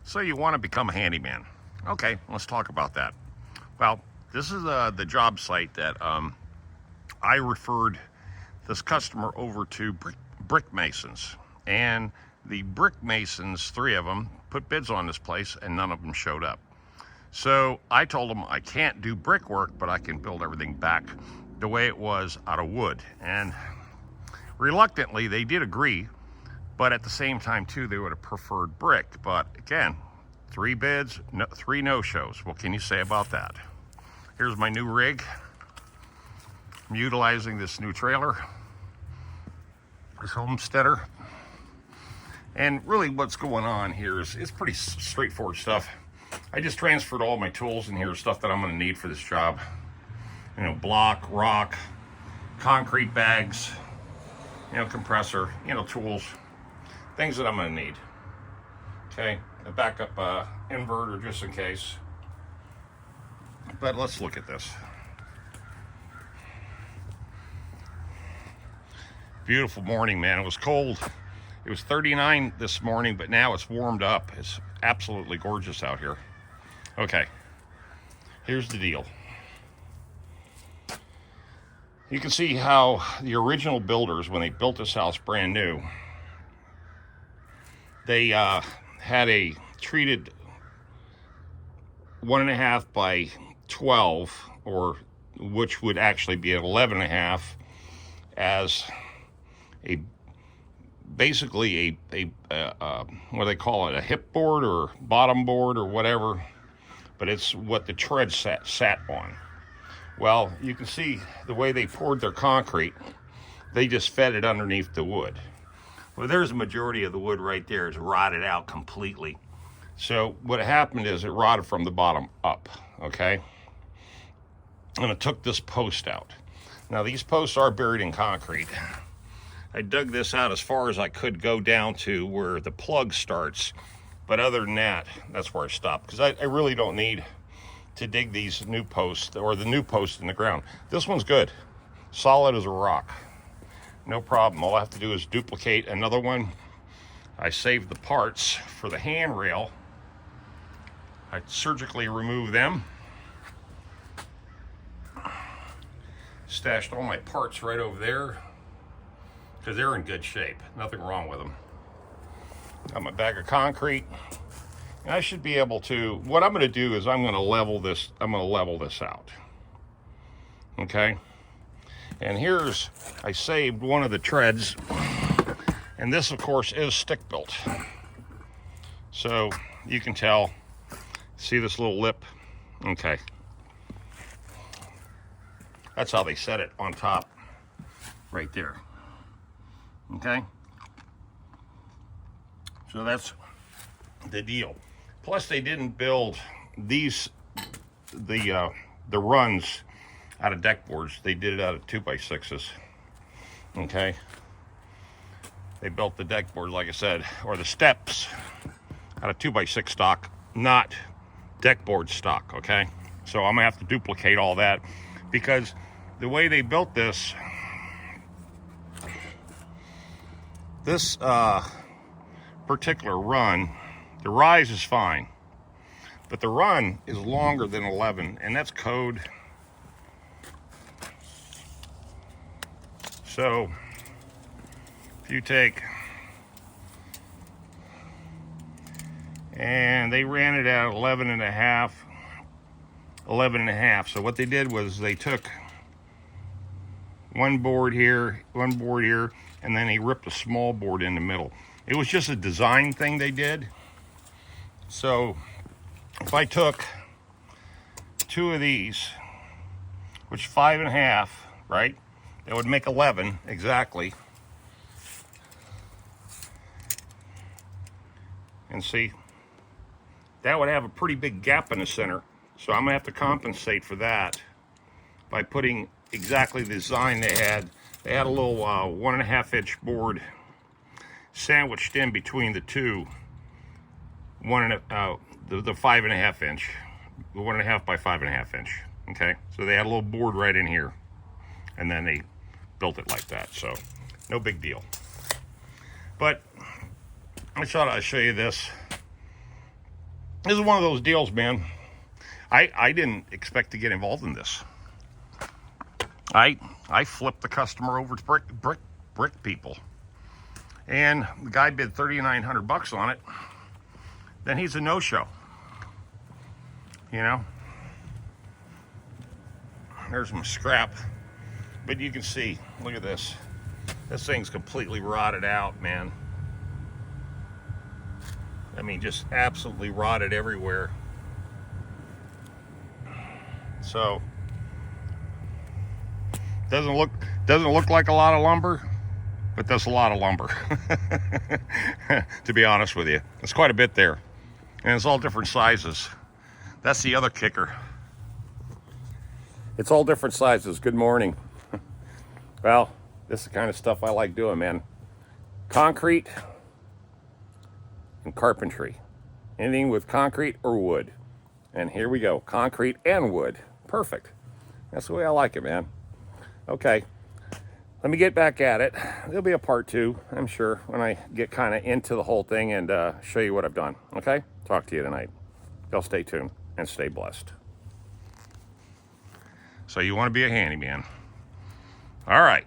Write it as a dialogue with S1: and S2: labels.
S1: So you want to become a handyman. Okay, let's talk about that. Well, this is the job site that I referred this customer over to brick masons. And the brick masons, 3 of them, put bids on this place and none of them showed up. So I told them I can't do brickwork, but I can build everything back the way it was out of wood. And reluctantly, they did agree. But at the same time, too, they would have preferred brick. But again, 3 bids, 3 no-shows. What can you say about that? Here's my new rig. I'm utilizing this new trailer, this homesteader. And really what's going on here is it's pretty straightforward stuff. I just transferred all my tools in here, stuff that I'm going to need for this job. You know, block, rock, concrete bags, you know, compressor, you know, tools. Things that I'm going to need. Okay, a backup inverter just in case. But let's look at this. Beautiful morning, man. It was cold. It was 39 this morning, but now it's warmed up. It's absolutely gorgeous out here. Okay, here's the deal. You can see how the original builders, when they built this house brand new, they had a treated 1.5 by 12, or which would actually be an 11.5, as a basically a what do they call it, a hip board or bottom board or whatever, but it's what the tread sat on. Well, you can see the way they poured their concrete, they just fed it underneath the wood. Well, there's a majority of the wood right there is rotted out completely. So what happened is it rotted from the bottom up, okay? And it took this post out. Now these posts are buried in concrete. I dug this out as far as I could go down to where the plug starts. But other than that, that's where I stopped. Because I really don't need to dig these new posts or the new post in the ground. This one's good, solid as a rock. No problem. All I have to do is duplicate another one. I saved the parts for the handrail. I surgically removed them. Stashed all my parts right over there because they're in good shape. Nothing wrong with them. Got my bag of concrete. And I should be able to, what I'm going to do is I'm going to level this out. Okay? And here's, I saved one of the treads, and this of course is stick built. So you can tell, see this little lip? Okay. That's how they set it on top, right there. Okay? So that's the deal. Plus they didn't build these, the runs out of deck boards. They did it out of 2x6s. Okay, they built the deck board, like I said, or the steps, out of 2x6 stock, not deck board stock. Okay, so I'm gonna have to duplicate all that because the way they built this particular run, the rise is fine, but the run is longer than 11, and that's code. So if you take, and they ran it at 11 and a half. So what they did was they took one board here, and then they ripped a small board in the middle. It was just a design thing they did. So if I took 2 of these, which 5.5, right? That would make 11 exactly. And see, that would have a pretty big gap in the center. So I'm gonna have to compensate for that by putting exactly the design they had. They had a little 1.5 inch board sandwiched in between the two, the 5.5 inch, the 1.5 by 5.5 inch. Okay, so they had a little board right in here, and then they built it like that. So no big deal. But I thought I'd show you this. This is one of those deals, man. I didn't expect to get involved in this. I flipped the customer over to brick people, and the guy bid $3,900 on it. Then he's a no-show. You know, there's some scrap, but you can see. Look at this. This thing's completely rotted out, man. I mean, just absolutely rotted everywhere. So doesn't look like a lot of lumber, but that's a lot of lumber. To be honest with you, it's quite a bit there, and it's all different sizes. That's the other kicker. It's all different sizes. Good morning. Well, this is the kind of stuff I like doing, man. Concrete and carpentry. Anything with concrete or wood. And here we go. Concrete and wood. Perfect. That's the way I like it, man. Okay. Let me get back at it. There'll be a part 2, I'm sure, when I get kind of into the whole thing and show you what I've done. Okay? Talk to you tonight. Y'all stay tuned and stay blessed. So you want to be a handyman. All right.